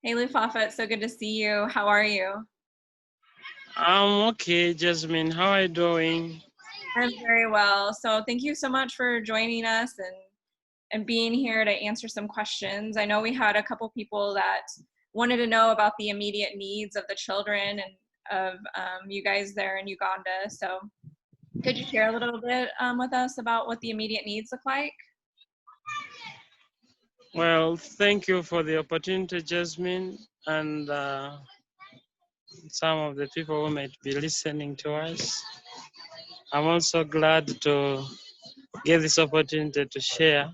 Hey, Lufafa, it's so good to see you. How are you? I'm okay, Jasmine. How are you doing? I'm very well. So thank you so much for joining us and being here to answer some questions. I know we had a couple people that wanted to know about the immediate needs of the children and of you guys there in Uganda. So could you share a little bit with us about what the immediate needs look like? Well, thank you for the opportunity, Jasmine, and some of the people who might be listening to us. I'm also glad to get this opportunity to share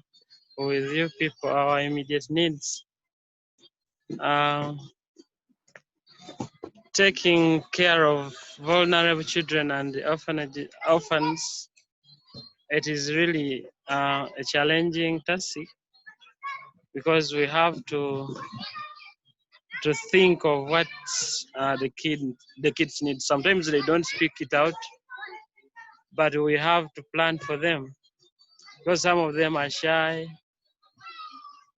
with you people our immediate needs. Uh, Taking care of vulnerable children and orphans, it is really a challenging task because we have to think of what the kids need. Sometimes they don't speak it out, but we have to plan for them because some of them are shy.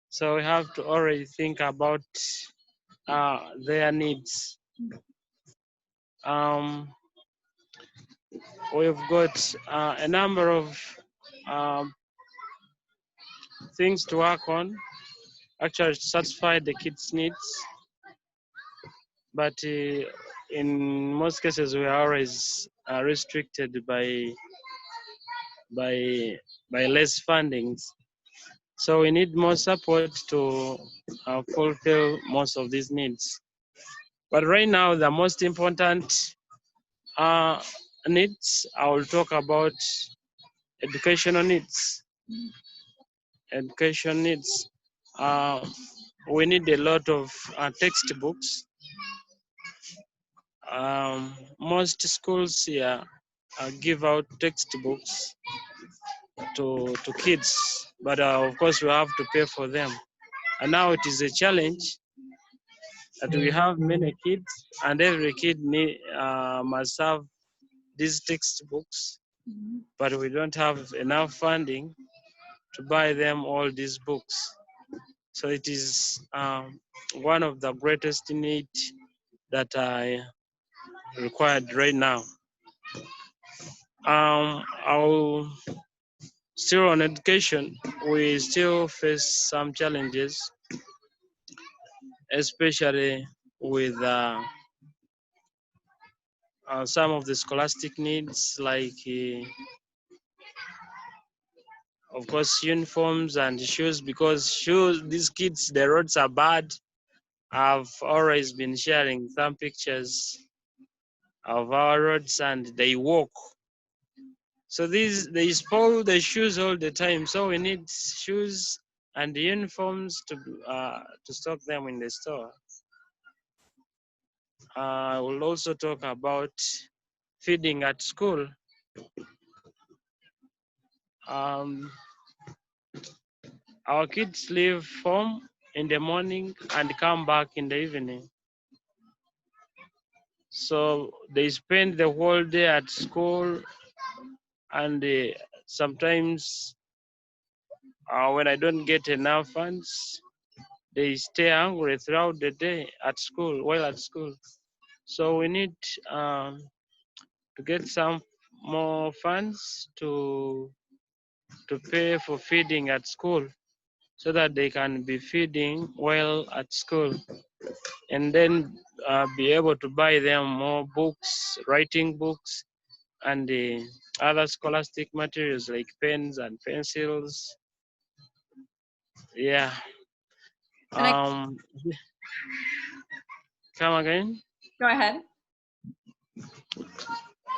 So we have to already think about their needs. Um, we've got a number of um, things to work on, actually to satisfy the kids' needs. But in most cases, we are always restricted by by less fundings. So we need more support to fulfill most of these needs. But right now, the most important uh, needs, I will talk about educational needs. Education needs. Uh, we need a lot of textbooks. Most schools here give out textbooks to kids, but of course we have to pay for them. And now it is a challenge that we have many kids, and every kid must have these textbooks, but we don't have enough funding to buy them all these books. So it is one of the greatest needs that are required right now. I'll still on education, we still face some challenges, especially with some of the scholastic needs, like of course uniforms and shoes, because shoes, these kids, the roads are bad. I've always been sharing some pictures of our roads and they walk. So they spoil the shoes all the time. So we need shoes and uniforms to stock them in the store. I will also talk about feeding at school. Um, our kids leave home in the morning and come back in the evening. So they spend the whole day at school, and sometimes when I don't get enough funds, they stay hungry throughout the day at school, while at school. So we need to get some more funds to pay for feeding at school, so that they can be feeding well at school, and then be able to buy them more books, writing books, and other scholastic materials like pens and pencils. Yeah. And I Um, Come again. go ahead.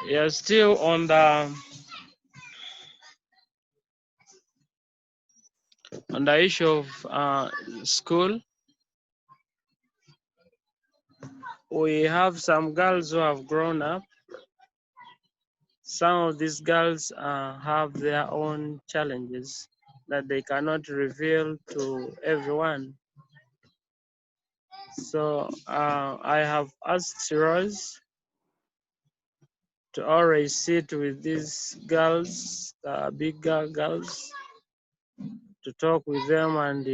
Yeah, still on the issue of school, we have some girls who have grown up. Some of these girls have their own challenges that they cannot reveal to everyone. So I have asked Rose to always sit with these girls, bigger girls, to talk with them and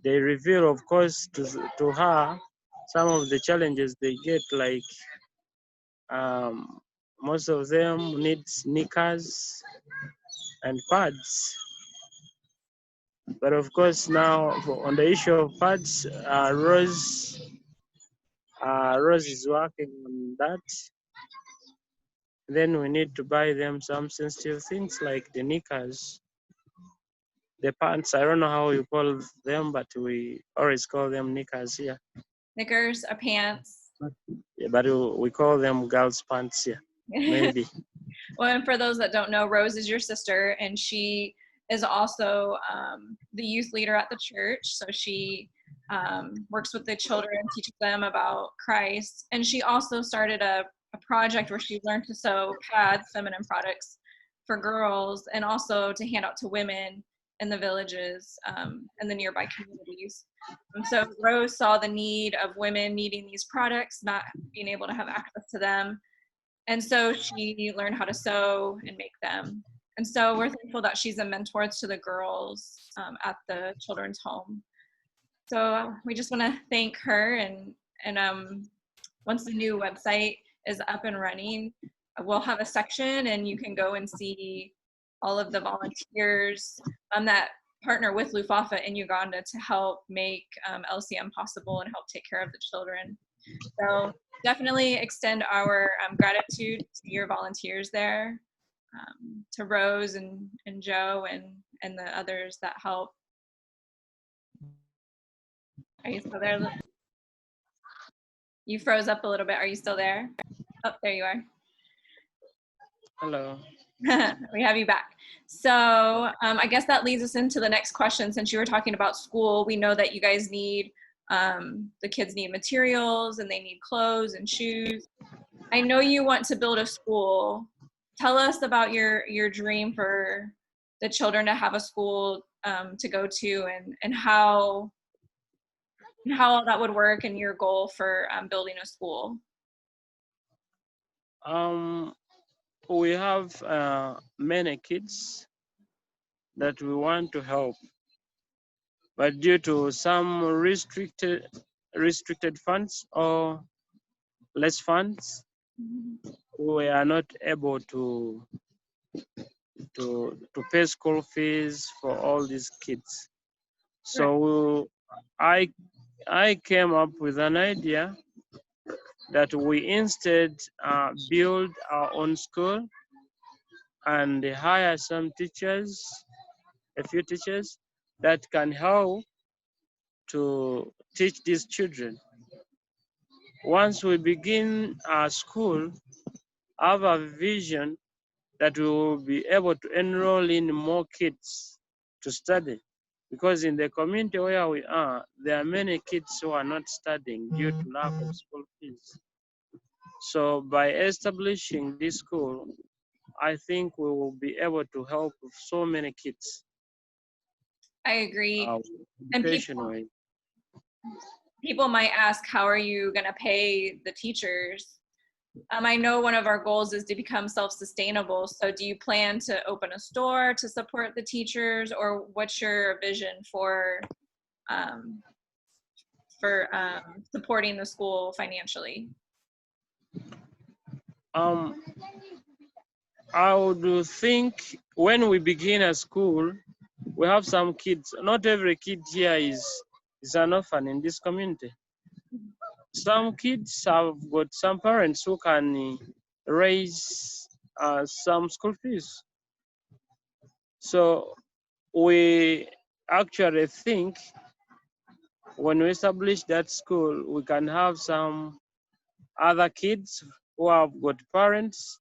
They reveal, of course, to her some of the challenges they get, like most of them need sneakers and pads. But of course, now on the issue of pads, Rose is working on that. Then we need to buy them some sensitive things like the knickers, the pants. I don't know how you call them, but we always call them knickers here. Knickers, pants. Yeah, but we call them girls' pants here, maybe. Well, and for those that don't know, Rose is your sister, and she is also the youth leader at the church. So she works with the children, teaches them about Christ. And she also started a project where she learned to sew pads, feminine products, for girls, and also to hand out to women in the villages and the nearby communities. So Rose saw the need of women needing these products, not being able to have access to them. And so she learned how to sew and make them. And so we're thankful that she's a mentor to the girls at the children's home. So we just want to thank her, and once the new website is up and running, we'll have a section and you can go and see all of the volunteers that partner with Lufafa in Uganda to help make LCM possible and help take care of the children. So definitely extend our gratitude to your volunteers there, to Rose and Joe and the others that help. Are you still there? You froze up a little bit. Are you still there? Oh, there you are. Hello. We have you back. So I guess that leads us into the next question. Since you were talking about school, we know that you guys need, the kids need materials and they need clothes and shoes. I know you want to build a school. Tell us about your dream for the children to have a school to go to, and how that would work, and your goal for building a school. We have many kids that we want to help, but due to some restricted funds or less funds, we are not able to pay school fees for all these kids. So I came up with an idea that we instead build our own school and hire some teachers, a few teachers that can help to teach these children. Once we begin our school, I have a vision that we will be able to enroll in more kids to study. Because in the community where we are, there are many kids who are not studying due to lack of school fees. So by establishing this school, I think we will be able to help so many kids. I agree. And Education-wise. people might ask, how are you going to pay the teachers? I know one of our goals is to become self-sustainable. So do you plan to open a store to support the teachers, or what's your vision for supporting the school financially? I would think when we begin a school, we have some kids. Not every kid here is an orphan in this community. Some kids have got some parents who can raise some school fees. So we actually think when we establish that school, we can have some other kids who have got parents,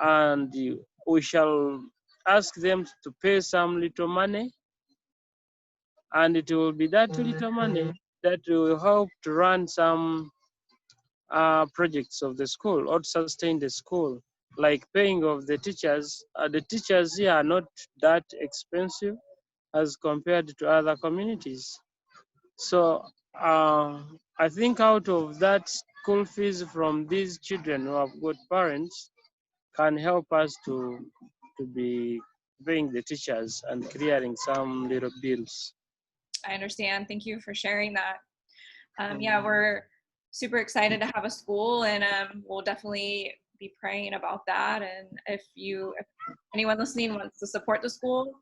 and we shall ask them to pay some little money, and it will be that little money that will help to run some projects of the school or sustain the school, like paying of the teachers. The teachers here are not that expensive as compared to other communities. So I think out of that, school fees from these children who have got parents can help us to be paying the teachers and clearing some little bills. I understand. Thank you for sharing that. Yeah, we're super excited to have a school, and we'll definitely be praying about that. And if anyone listening wants to support the school,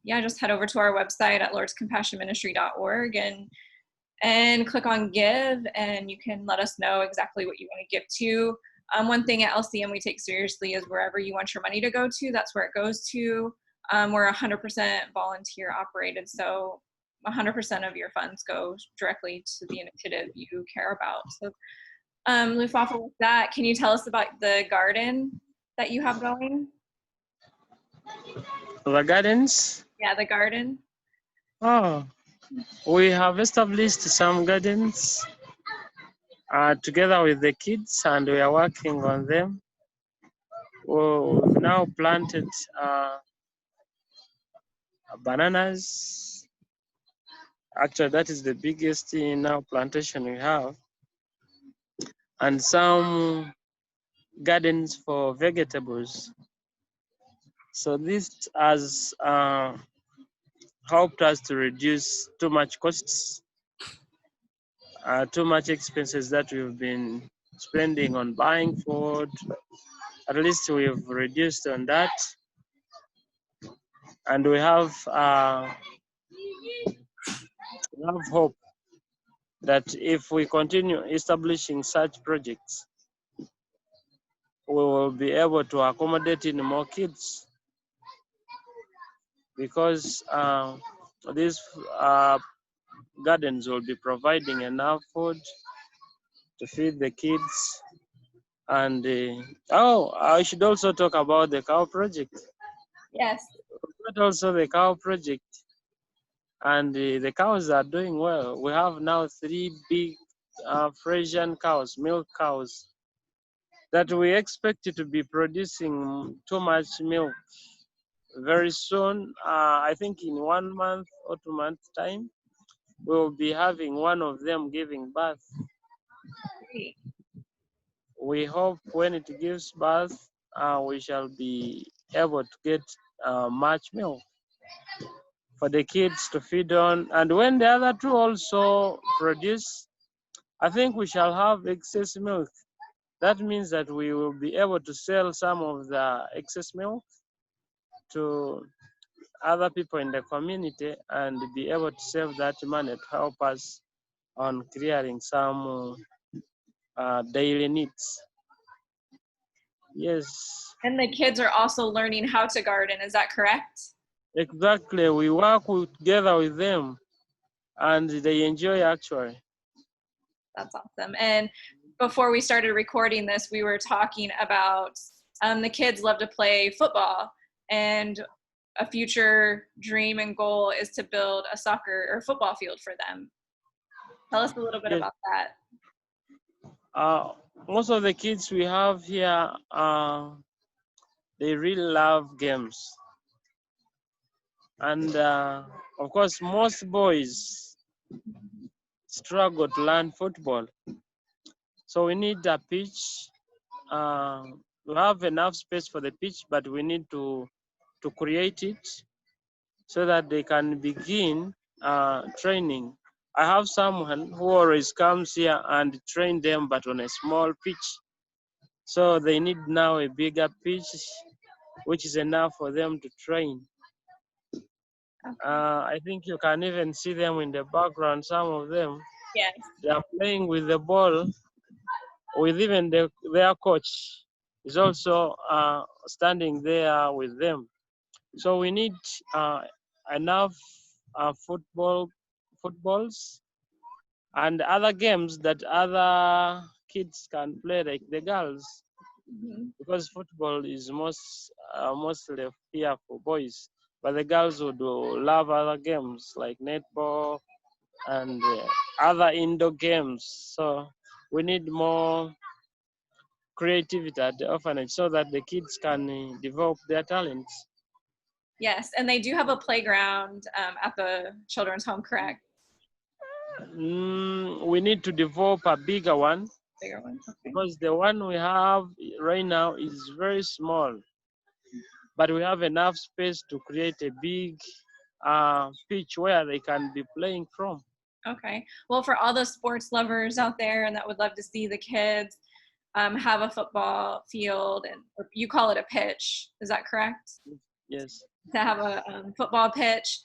yeah, just head over to our website at lordscompassionministry.org and click on give, and you can let us know exactly what you want to give to. One thing at LCM we take seriously is wherever you want your money to go to, that's where it goes to. We're 100% volunteer operated, so 100% of your funds go directly to the initiative you care about. So, Lufafa, with that, can you tell us about the garden that you have going? The gardens? Yeah, the garden. Oh, we have established some gardens together with the kids, and we are working on them. We've now planted bananas. Actually, that is the biggest now plantation we have, and some gardens for vegetables. So this has helped us to reduce too much costs, too much expenses that we've been spending on buying food. At least we've reduced on that, and we have hope that if we continue establishing such projects, we will be able to accommodate in more kids, because these gardens will be providing enough food to feed the kids. And I should also talk about the cow project. Yes. But also the cow project, and the cows are doing well. We have now 3 big Frisian cows, milk cows, that we expect to be producing too much milk very soon. I think in 1 month or 2 months time, we will be having one of them giving birth. Great. We hope when it gives birth, we shall be able to get much milk for the kids to feed on. And when the other two also produce, I think we shall have excess milk. That means that we will be able to sell some of the excess milk to other people in the community and be able to save that money to help us on clearing some daily needs. Yes. And the kids are also learning how to garden, is that correct? Exactly. We work together with them, and they enjoy actually. That's awesome. And before we started recording this, we were talking about the kids love to play football, and a future dream and goal is to build a soccer or football field for them. Tell us a little bit Yes. about that. Most of the kids we have here, they really love games. And of course, most boys struggle to learn football. So we need a pitch. We have enough space for the pitch, but we need to create it so that they can begin training. I have someone who always comes here and train them, but on a small pitch. So they need now a bigger pitch, which is enough for them to train. Okay. I think you can even see them in the background, some of them. Yes. They are playing with the ball, with even their coach is also standing there with them. So we need enough footballs and other games that other kids can play, like the girls, because football is mostly here for boys, but the girls would love other games like netball and other indoor games. So we need more creativity at the orphanage so that the kids can develop their talents. Yes, and they do have a playground at the children's home, correct? We need to develop a bigger one. Bigger one, okay. Because the one we have right now is very small, but we have enough space to create a big pitch where they can be playing from. Okay. Well, for all the sports lovers out there and that would love to see the kids have a football field, and or you call it a pitch, is that correct? Yes. To have a football pitch.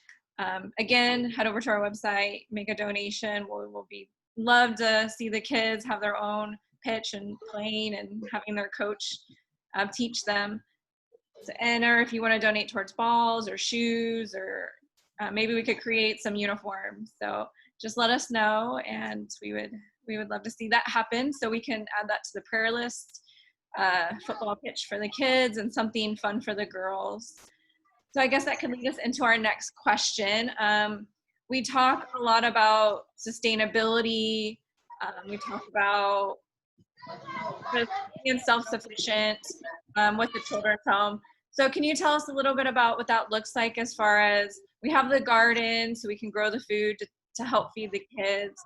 Again, head over to our website, make a donation. We'll be love to see the kids have their own pitch and playing and having their coach teach them. So, and or if you want to donate towards balls or shoes, or maybe we could create some uniforms. So just let us know, and we would love to see that happen, so we can add that to the prayer list. Football pitch for the kids and something fun for the girls. So I guess that could lead us into our next question. We talk a lot about sustainability. We talk about just being self-sufficient with the children's home. So can you tell us a little bit about what that looks like, as far as we have the garden so we can grow the food to help feed the kids.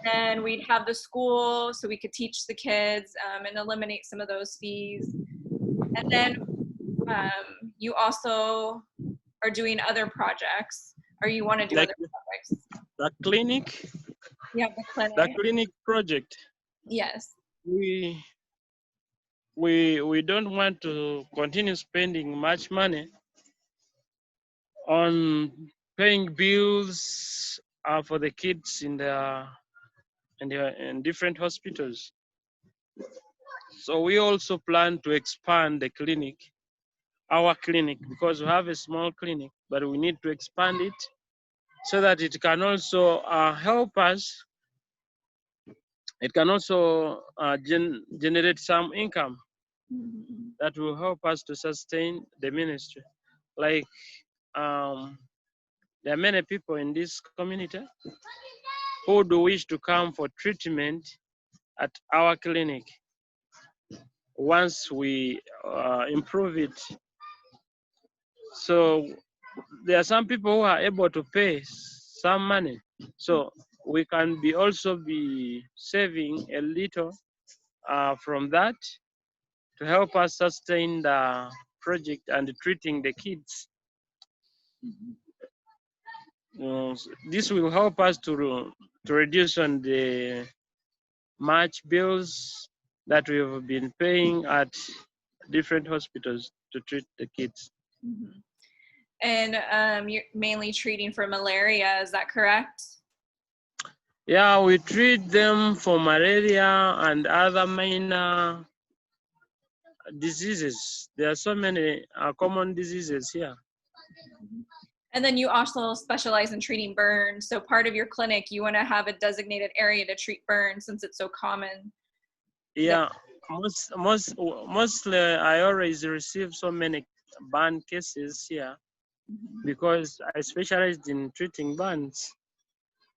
Then we'd have the school so we could teach the kids and eliminate some of those fees. And then you also are doing other projects, or you want to do Like other projects. the clinic, You have the clinic. the clinic project. Yes. We don't want to continue spending much money on paying bills for the kids in different hospitals. So we also plan to expand the clinic, our clinic, because we have a small clinic, but we need to expand it so that it can also help us. It can also generate some income that will help us to sustain the ministry. Like there are many people in this community who do wish to come for treatment at our clinic. Once we improve it, so there are some people who are able to pay some money, so we can be also be saving a little from that to help us sustain the project and treating the kids. This will help us to reduce on the much bills that we have been paying at different hospitals to treat the kids. Mm-hmm. And you're mainly treating for malaria, is that correct? Yeah, we treat them for malaria and other minor diseases. There are so many common diseases here. And then you also specialize in treating burns. So part of your clinic, you want to have a designated area to treat burns since it's so common. Yeah, mostly I always receive so many burn cases here because I specialized in treating burns.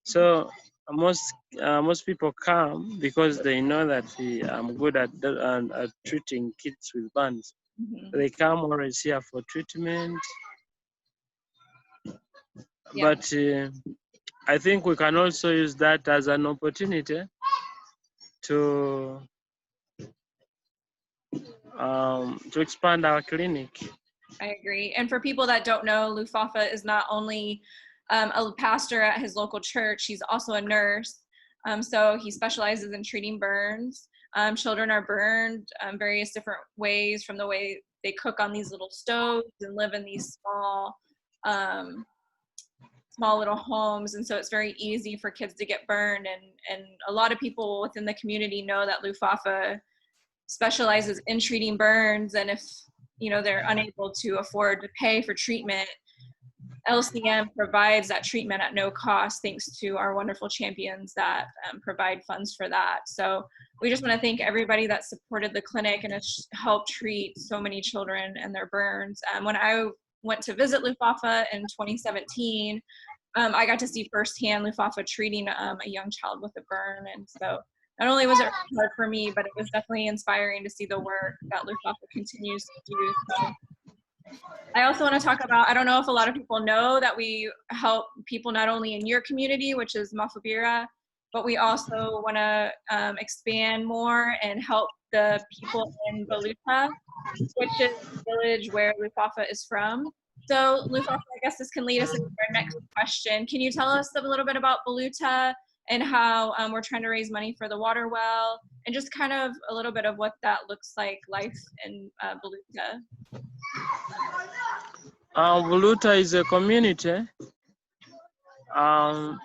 So most people come because they know that I'm good at treating kids with burns. They come always here for treatment. Yeah. But I think we can also use that as an opportunity to expand our clinic. I agree. And for people that don't know, Lufafa is not only a pastor at his local church, he's also a nurse. So he specializes in treating burns. Children are burned various different ways, from the way they cook on these little stoves and live in these small little homes, and so it's very easy for kids to get burned, and a lot of people within the community know that Lufafa specializes in treating burns, and if they're unable to afford to pay for treatment, LCM provides that treatment at no cost, thanks to our wonderful champions that provide funds for that. So we just want to thank everybody that supported the clinic and has helped treat so many children and their burns. When I went to visit Lufafa in 2017, I got to see firsthand Lufafa treating a young child with a burn. And so not only was it hard for me, but it was definitely inspiring to see the work that Lufafa continues to do. So I also want to talk about, I don't know if a lot of people know that we help people not only in your community, which is Mafabira, but we also want to expand more and help the people in Baluta, which is the village where Lufafa is from. So, Lufafa, I guess this can lead us into our next question. Can you tell us a little bit about Baluta and how we're trying to raise money for the water well, and just kind of a little bit of what that looks like, life in Baluta? Voluta is a community. Um,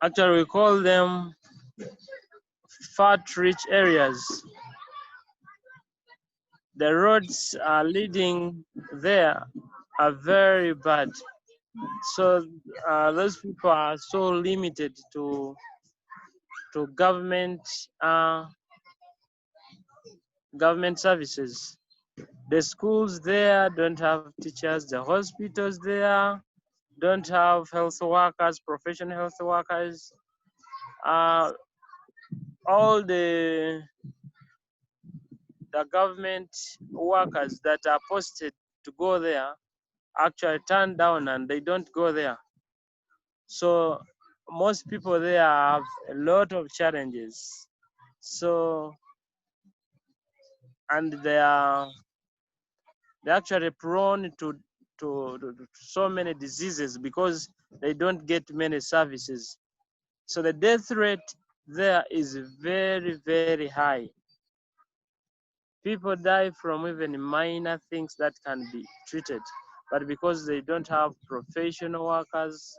Actually, we call them fat-rich areas. The roads leading there are very bad. So those people are so limited to government government services. The schools there don't have teachers. The hospitals there don't have health workers, professional health workers. All the government workers that are posted to go there actually turn down and they don't go there. So most people there have a lot of challenges. So, and they're actually prone to so many diseases because they don't get many services. So the death rate there is very, very high. People die from even minor things that can be treated, but because they don't have professional workers,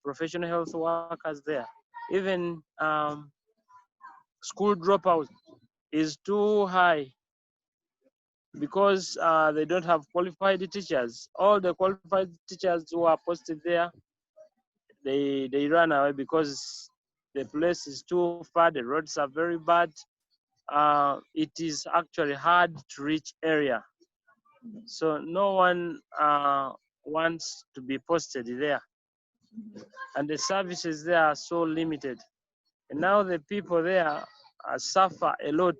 professional health workers there, even school dropout is too high because they don't have qualified teachers. All the qualified teachers who are posted there, they run away because the place is too far, the roads are very bad. It is actually hard to reach area. So no one wants to be posted there. And the services there are so limited. And now the people there suffer a lot.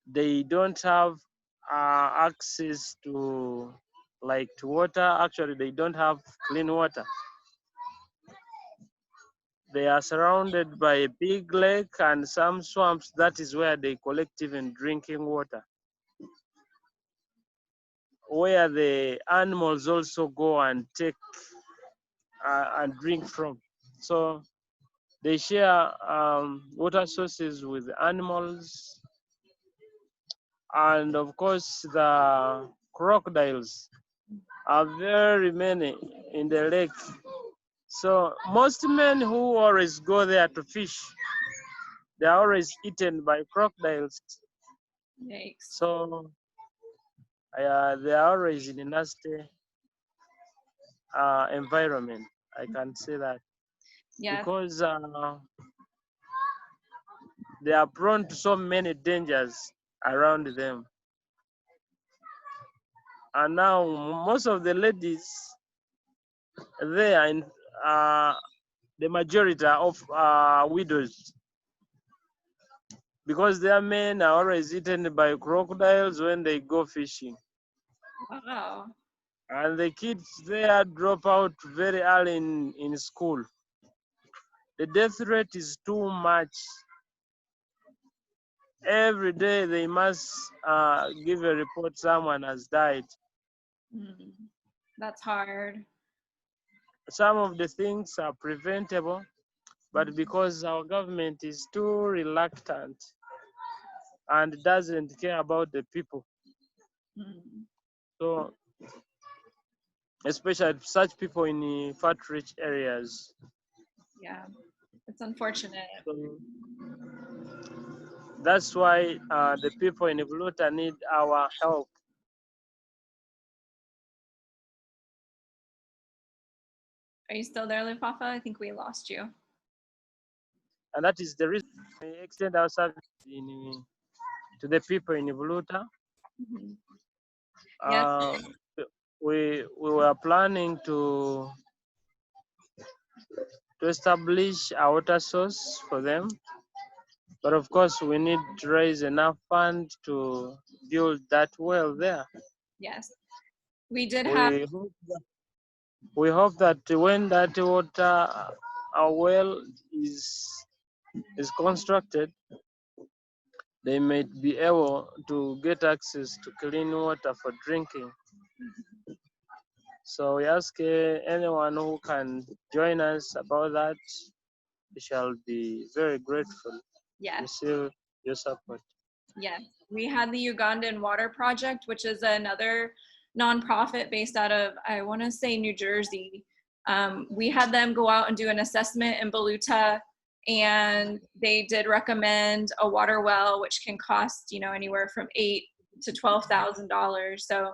They don't have access to water. Actually, they don't have clean water. They are surrounded by a big lake and some swamps. That is where they collect even drinking water, where the animals also go and take and drink from. So they share water sources with animals, and of course the crocodiles are very many in the lake. So most men who always go there to fish, they are always eaten by crocodiles. Yikes. So they are always in a nasty environment. I can say that. Yeah. Because they are prone to so many dangers around them. And now most of the ladies there, in the majority are of widows, because their men are always eaten by crocodiles when they go fishing. Wow. And the kids there drop out very early in school. The death rate is too much. Every day they must give a report someone has died. That's hard. Some of the things are preventable, but because our government is too reluctant and doesn't care about the people. So, especially such people in fat-rich areas. Yeah, it's unfortunate. So that's why the people in Voluta need our help. Are you still there, Lufafa? I think we lost you. And that is the reason we extend our service to the people in Voluta. Yes. We were planning to establish a water source for them, but of course we need to raise enough fund to build that well there. Yes. We did have. We hope that when that water well is constructed, they might be able to get access to clean water for drinking. So we ask anyone who can join us about that. We shall be very grateful to Yes. receive your support. Yes, we had the Ugandan Water Project, which is another nonprofit based out of, I want to say, New Jersey. We had them go out and do an assessment in Baluta, and they did recommend a water well, which can cost, anywhere from $8,000 to $12,000. So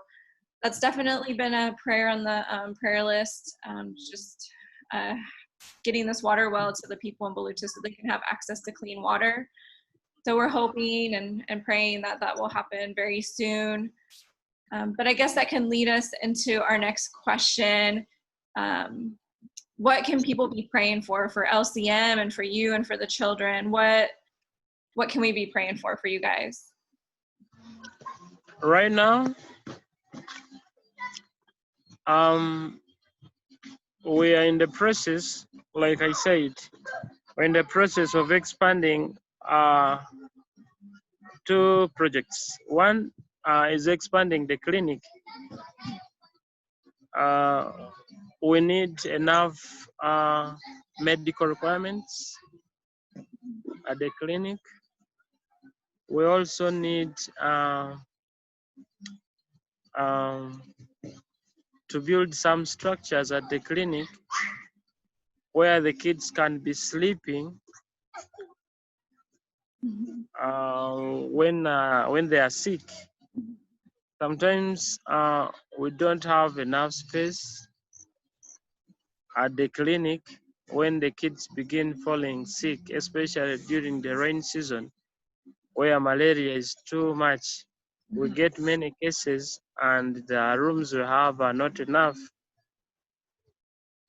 that's definitely been a prayer on the prayer list. Just uh, getting this water well to the people in Baluta so they can have access to clean water. So we're hoping and praying that that will happen very soon. But I guess that can lead us into our next question. What can people be praying for LCM and for you and for the children? What can we be praying for you guys? Right now, we are in the process, like I said, we're in the process of expanding two projects. One is expanding the clinic. We need enough medical requirements at the clinic. We also need to build some structures at the clinic where the kids can be sleeping when they are sick. Sometimes we don't have enough space at the clinic when the kids begin falling sick, especially during the rain season where malaria is too much. We get many cases and the rooms we have are not enough.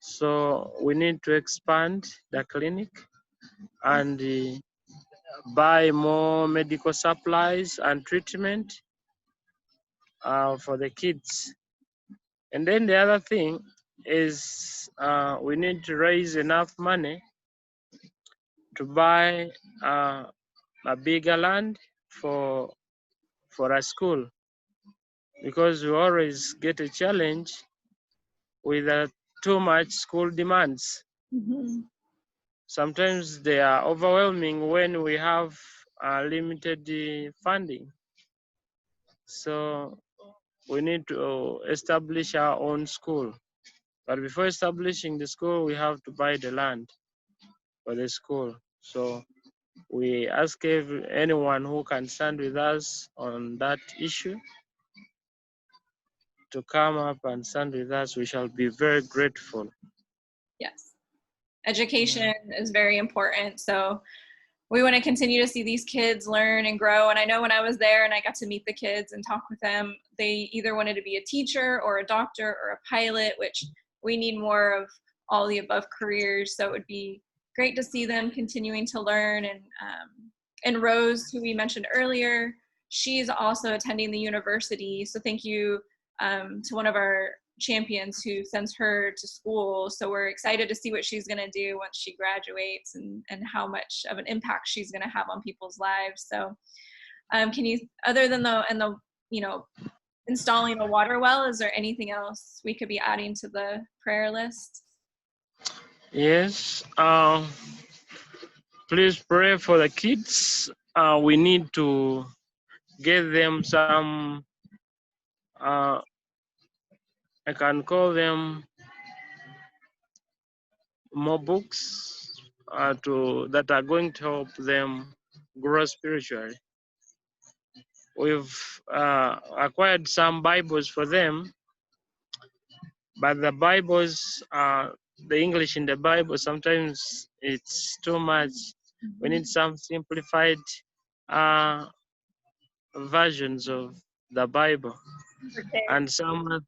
So we need to expand the clinic and buy more medical supplies and treatment for the kids. And then the other thing is we need to raise enough money to buy a bigger land for a school, because we always get a challenge with too much school demands. Mm-hmm. Sometimes they are overwhelming when we have limited funding. So we need to establish our own school. But before establishing the school, we have to buy the land for the school. So we ask anyone who can stand with us on that issue to come up and stand with us. We shall be very grateful. Yes. Education is very important. So we want to continue to see these kids learn and grow. And I know when I was there and I got to meet the kids and talk with them, they either wanted to be a teacher or a doctor or a pilot, which we need more of all the above careers. So it would be great to see them continuing to learn. And Rose, who we mentioned earlier, she's also attending the university. So thank you to one of our champions who sends her to school. So we're excited to see what she's going to do once she graduates and how much of an impact she's going to have on people's lives. So can you, other than the installing a water well, is there anything else we could be adding to the prayer list? Yes. Please pray for the kids. We need to get them some, I can call them more books that are going to help them grow spiritually. We've acquired some Bibles for them, but the Bibles, the English in the Bible, sometimes it's too much. We need some simplified versions of the Bible and some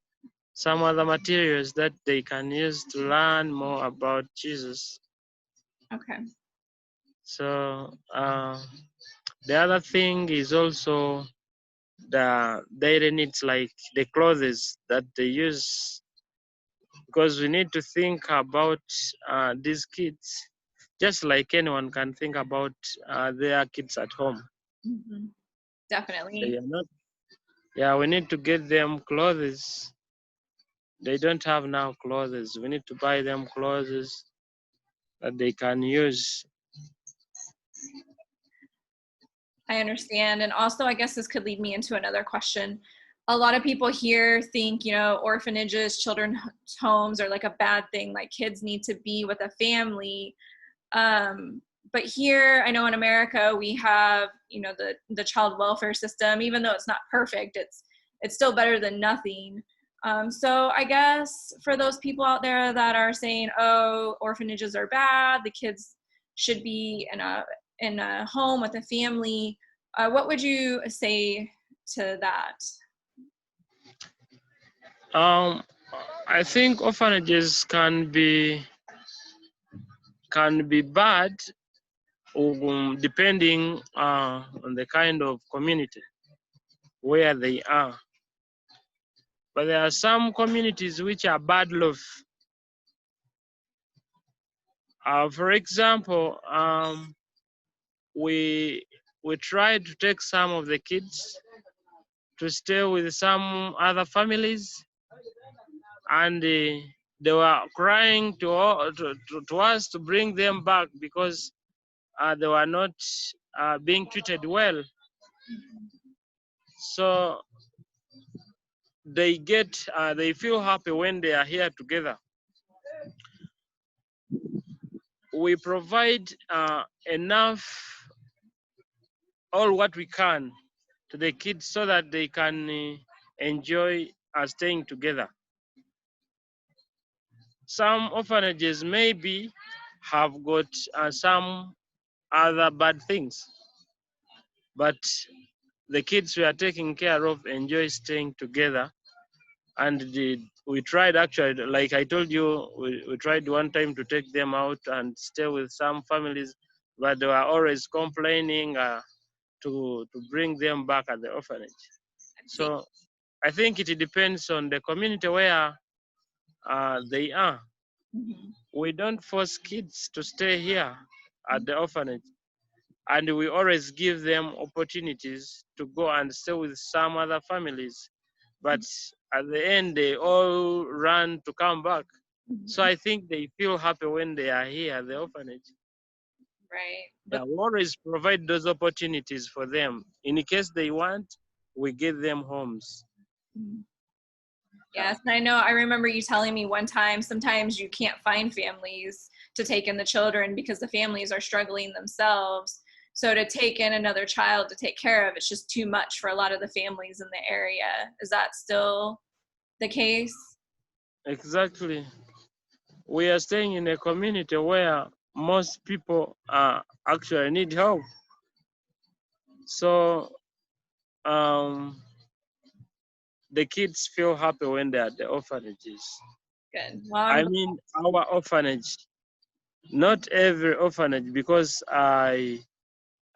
other materials that they can use to learn more about Jesus. Okay. So the other thing is also the daily needs, like the clothes that they use, because we need to think about these kids just like anyone can think about their kids at home. Mm-hmm. Definitely. They are not. Yeah, we need to get them clothes They don't have now clothes. We need to buy them clothes that they can use. I understand. And also, I guess this could lead me into another question. A lot of people here think, orphanages, children's homes are like a bad thing, like kids need to be with a family. But here, I know in America, we have, the child welfare system. Even though it's not perfect, it's still better than nothing. So I guess for those people out there that are saying, oh, orphanages are bad, the kids should be in a home with a family, what would you say to that? I think orphanages can be bad, depending on the kind of community where they are. But there are some communities which are bad love. For example, we tried to take some of the kids to stay with some other families, and they were crying to us to bring them back because they were not being treated well. So they feel happy when they are here together. We provide enough, all what we can, to the kids so that they can enjoy staying together. Some orphanages maybe have got some other bad things, but the kids we are taking care of enjoy staying together. And we tried, actually, like I told you, we tried one time to take them out and stay with some families, but they were always complaining to bring them back at the orphanage. So I think it depends on the community where they are. Mm-hmm. We don't force kids to stay here at the orphanage, and we always give them opportunities to go and stay with some other families. But at the end, they all run to come back. So I think they feel happy when they are here at the orphanage. Right. Yeah, But we always provide those opportunities for them. In case they want, we give them homes. yes, and I remember you telling me one time, sometimes you can't find families to take in the children because the families are struggling themselves. So to take in another child to take care of, it's just too much for a lot of the families in the area. Is that still the case? Exactly. We are staying in a community where most people actually need help. So the kids feel happy when they're at the orphanages. Good. Well, I mean, our orphanage, not every orphanage, because I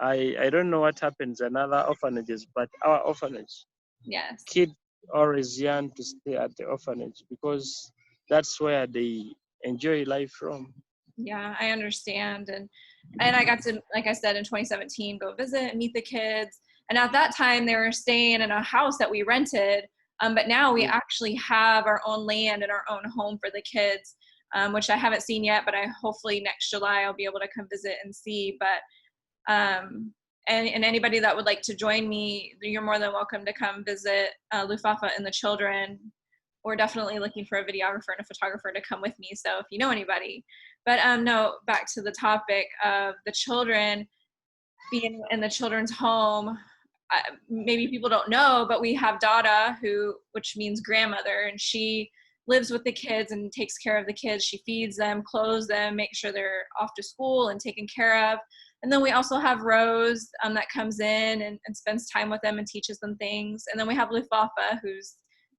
don't know what happens in other orphanages, but our orphanage, yes. kids always yearn to stay at the orphanage because that's where they enjoy life from. Yeah, I understand. And I got to, like I said, in 2017, go visit and meet the kids. And at that time, they were staying in a house that we rented. But now we actually have our own land and our own home for the kids, which I haven't seen yet, but I hopefully next July I'll be able to come visit and see. But and anybody that would like to join me, you're more than welcome to come visit Lufafa and the children. We're definitely looking for a videographer and a photographer to come with me. So if you know anybody, but no, back to the topic of the children being in the children's home. Maybe people don't know, but we have Dada, which means grandmother, and she lives with the kids and takes care of the kids. She feeds them, clothes them, makes sure they're off to school and taken care of. And then we also have Rose that comes in and spends time with them and teaches them things. And then we have Lufafa, who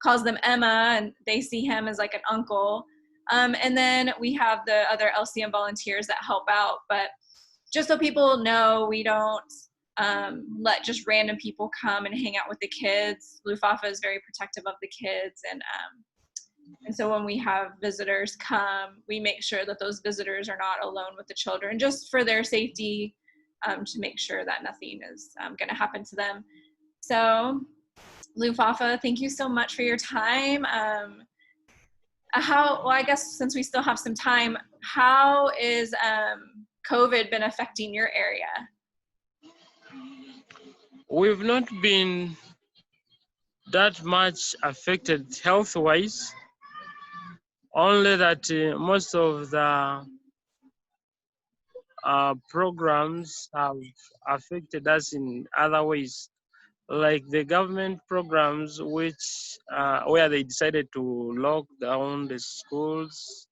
calls them Emma, and they see him as like an uncle. And then we have the other LCM volunteers that help out. But just so people know, we don't let just random people come and hang out with the kids. Lufafa is very protective of the kids, and so when we have visitors come, we make sure that those visitors are not alone with the children, just for their safety, to make sure that nothing is going to happen to them. So, Lufafa, thank you so much for your time. well, I guess since we still have some time, how is COVID been affecting your area? We've not been that much affected health-wise, only that most of the programs have affected us in other ways, like the government programs, which where they decided to lock down the schools.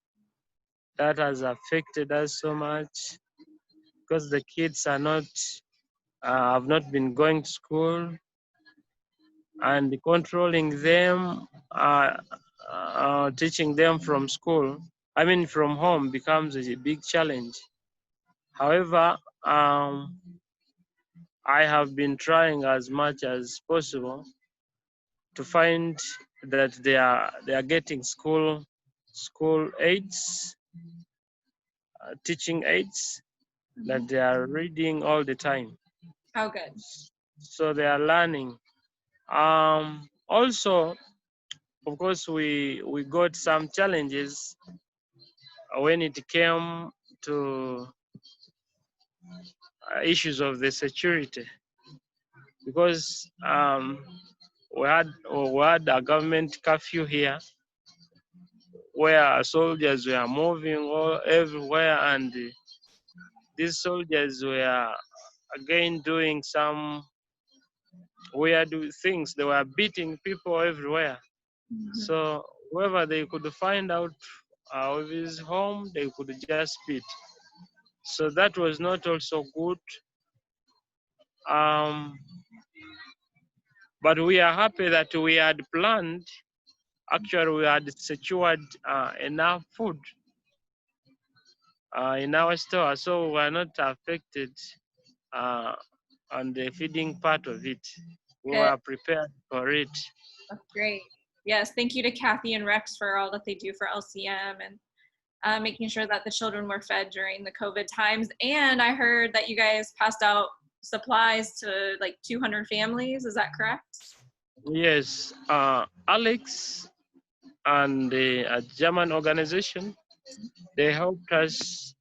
That has affected us so much because the kids are not have not been going to school, and controlling them, teaching them from school, I mean from home, becomes a big challenge. However, I have been trying as much as possible to find that they are getting school aids, teaching aids, that they are reading all the time. How good. So they are learning. Also, of course, we got some challenges when it came to issues of the security, because we had a government curfew here where soldiers were moving all everywhere, and these soldiers were again doing some weird things. They were beating people everywhere. So whoever they could find out of his home, they could just beat. So that was not also good. Um, but we are happy that we had planned. Actually, we had secured enough food in our store, so we were not affected uh, on the feeding part of it. We Good. were prepared for it. That's great. Yes, thank you to Kathy and Rex for all that they do for LCM and making sure that the children were fed during the COVID times. And I heard that you guys passed out supplies to like 200 families. Is that correct? Yes, Alex and a German organization, they helped us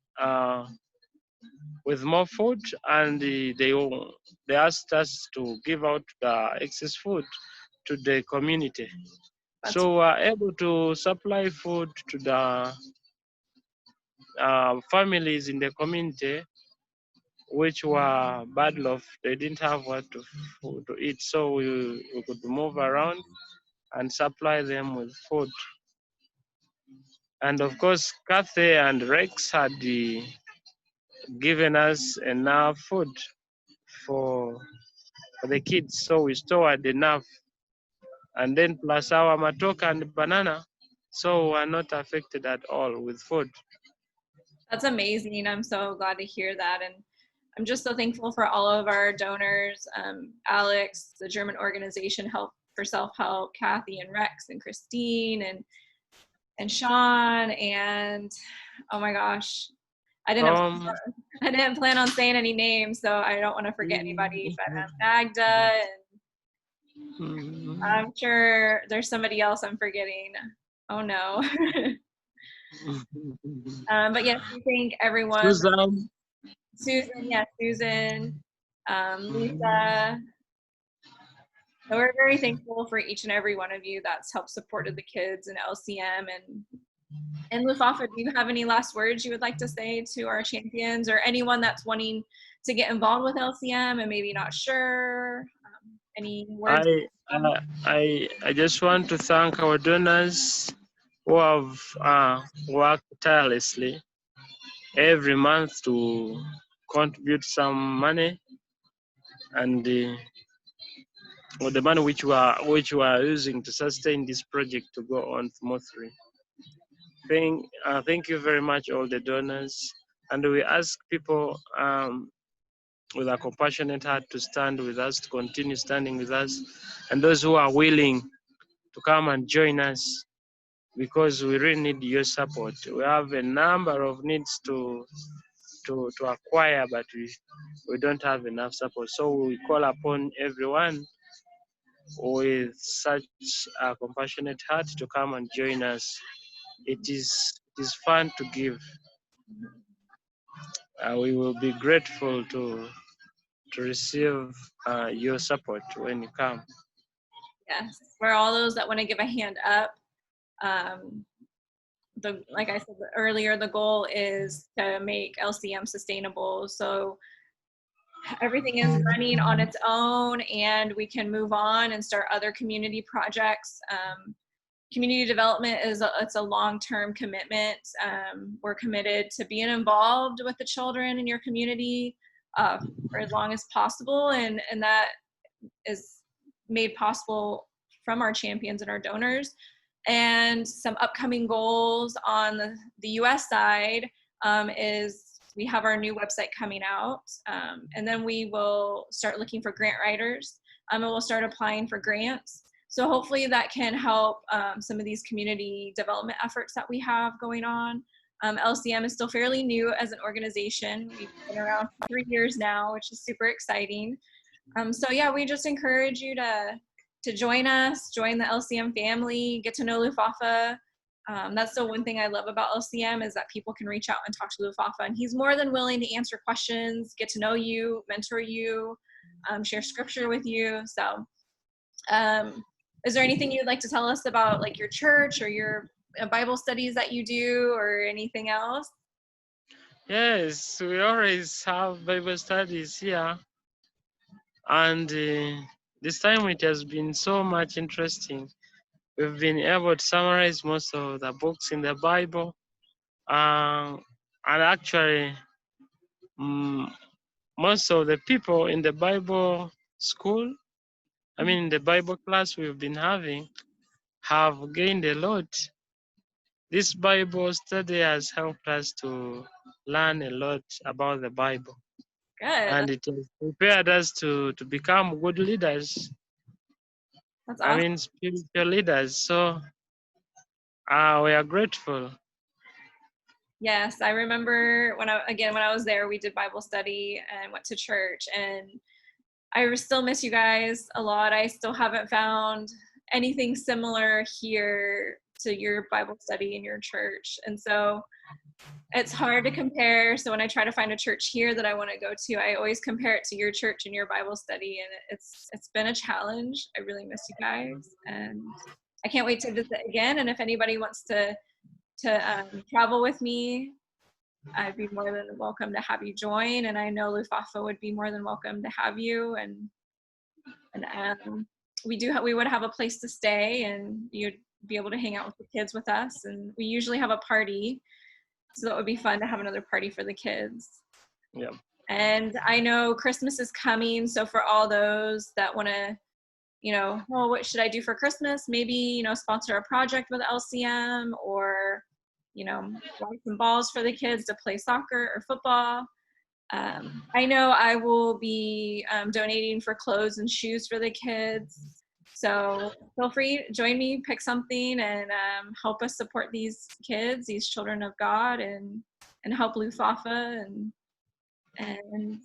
with more food, and they asked us to give out the excess food to the community. So we're able to supply food to the families in the community which were bad off. They didn't have what to eat, so we could move around and supply them with food. And of course, Kathy and Rex had given us enough food for the kids, so we stored enough. And then plus our matoka and banana, so we're not affected at all with food. That's amazing. I'm so glad to hear that. And I'm just so thankful for all of our donors, Alex, the German organization Help for Self-Help, Kathy and Rex and Christine and Sean, and oh my gosh, I didn't plan on saying any names, so I don't want to forget anybody, but Magda, and I'm sure there's somebody else I'm forgetting. Oh no. But yes, we thank everyone. Susan, yes, Susan, Lisa. So we're very thankful for each and every one of you that's helped supported the kids in LCM. And Lufafa, do you have any last words you would like to say to our champions or anyone that's wanting to get involved with LCM and maybe not sure? Any words? I just want to thank our donors who have worked tirelessly every month to contribute some money, and the money which we are using to sustain this project to go on smoothly. Thank you very much, all the donors, and we ask people with a compassionate heart to stand with us, to continue standing with us, and those who are willing to come and join us, because we really need your support. We have a number of needs to acquire, but we don't have enough support. So we call upon everyone with such a compassionate heart to come and join us it is fun to give. We will be grateful to receive your support when you come. Yes, for all those that want to give a hand up. Like I said earlier, the goal is to make LCM sustainable. So everything is running on its own and we can move on and start other community projects. Community development it's a long-term commitment. We're committed to being involved with the children in your community for as long as possible, and that is made possible from our champions and our donors. And some upcoming goals on the US side is we have our new website coming out, and then we will start looking for grant writers, and we'll start applying for grants. So hopefully that can help some of these community development efforts that we have going on. LCM is still fairly new as an organization. We've been around for 3 years now, which is super exciting. So yeah, we just encourage you to join us, join the LCM family, get to know Lufafa. That's the one thing I love about LCM is that people can reach out and talk to Lufafa, and he's more than willing to answer questions, get to know you, mentor you, share scripture with you. So is there anything you'd like to tell us about like your church or your Bible studies that you do or anything else? Yes, we always have Bible studies here, and this time it has been so much interesting. We've been able to summarize most of the books in the Bible, and actually, most of the people in the Bible school, in the Bible class we've been having, have gained a lot. This Bible study has helped us to learn a lot about the Bible. Good. And it has prepared us to become good leaders. That's awesome. Spiritual leaders. So we are grateful. Yes, I remember when I was there, we did Bible study and went to church, and I still miss you guys a lot. I still haven't found anything similar here to your Bible study in your church, and so it's hard to compare. So when I try to find a church here that I want to go to, I always compare it to your church and your Bible study, and it's been a challenge. I really miss you guys, and I can't wait to visit again. And if anybody wants to travel with me, I'd be more than welcome to have you join. And I know Lufafa would be more than welcome to have you. And we would have a place to stay, and you'd be able to hang out with the kids with us. And we usually have a party, so that would be fun to have another party for the kids. Yeah. And I know Christmas is coming, so for all those that want to, well, what should I do for Christmas? Maybe, sponsor a project with LCM, or, buy some balls for the kids to play soccer or football. I know I will be donating for clothes and shoes for the kids. So feel free, join me, pick something, and help us support these kids, these children of God, and help Lufafa. And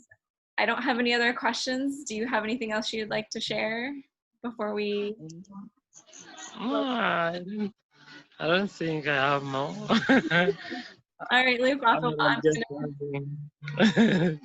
I don't have any other questions. Do you have anything else you'd like to share before we? I don't think I have more. All right, Lufafa. I'm just wondering.